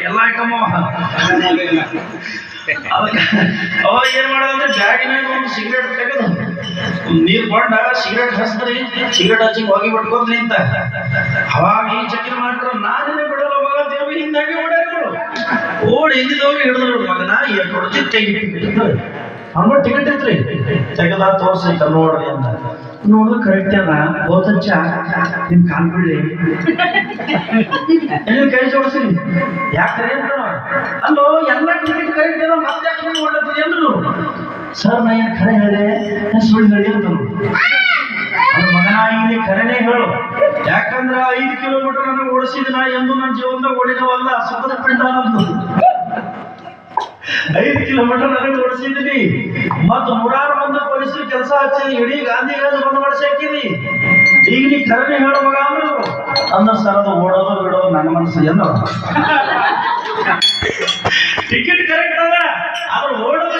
ಎಲ್ಲ ಐಟಮ್ ಅದಕ್ಕೆ ಅವ ಏನ್ ಮಾಡೋದಂದ್ರೆ ಬ್ಯಾಗಿನಾಗ ಒಂದು ಸಿಗರೇಟ್ ತೆಗೆದು ನೀರ್ ಕೊಂಡ ಸಿಗರೇಟ್ ಹಚ್ಚ್ರಿ ಸಿಗರೇಟ್ ಹಚ್ಚಿ ಹೋಗಿ ಬಿಟ್ಕೋದ್ ನಿಂತ ಅವಾಗ ಈ ಚಕ್ರ ಮಾಡ್ತಾರ ನಾನೇ ಬಿಡಲ್ಲ ಮಗ ದೇವಿ ಹಿಂದಾಗೆ ಓಡಾಡ್ರು ಓಡಿ ಹಿಂದಿದವ್ರು ಹಿಡಿದ್ರು ಮಗನ ಏನ್ ಕೊಡ್ತಿ ತೆಗಿಬಿಟ್ಟು ಅವನು ಟಿಕೆಟ್ ಐತ್ರಿ ತೆಗೆದ ತೋರ್ಸಿ ನೋಡ್ರಿ ಅಂತ ನೋಡಿದ್ರೆ ಕರೆಕ್ಟ್ ಅದ ಬಹುತಚ್ಚ ನಿಮ್ ಕಾಲ್ ಬಿಡ್ಲಿ ಕೈ ಜೋಡಿಸ್ರಿ ಯಾಕ್ರಿ ಅಂತ ಅಲ್ಲೋ ಎಲ್ಲ ಟಿಕೆಟ್ ಕರೆಕ್ಟ್ ಅದ ಮತ್ತೆ ಸುಳ್ಳು ಮಾಡತ್ತೀರಿ ಅಂದ್ರು ಸರ್ ನಾ ಏನ್ ಖರೆ ಹೇಳಿದೆ ಸುಳ್ಳು ಹೇಳಿ ಅಂತ ಮಗನ ಇಲ್ಲಿ ಖರೇನೆ ಹೇಳು ಯಾಕಂದ್ರ 5 ಕಿಲೋಮೀಟರ್ ನಾನು ಓಡಿಸಿದ ನಾ ಎಂದು ನನ್ನ ಜೀವನದಾಗ ಓಡಿದವಲ್ಲ ಸುಖದ ಪಿಂಡ ಅನ್ನೋದು 5 ಕಿಲೋಮೀಟರ್ ನನಗೆ ಓಡಿಸಿದ್ದೀನಿ ಮತ್ 106 ಮಂದಿ ಪೊಲೀಸರು ಕೆಲಸ ಹಚ್ಚಿ ಇಡೀ ಗಾಂಧಿಗಾಜ್ ಬಂದ್ ಮಾಡಿಸಿ ಹಾಕಿದಿ ಈಗ ನೀ ಖರೇನೆ ಹೇಳು ಮಗ ಅಂದ್ರು ಅಂದ ಸರ್ ಅದು ಓಡೋದು ಬಿಡೋದು ನನ್ನ ಮನಸ್ಸು ಏನು ಟಿಕೆಟ್ ಕರೆಕ್ಟ್ ಅದ ಆದ್ರೆ ಓಡೋದು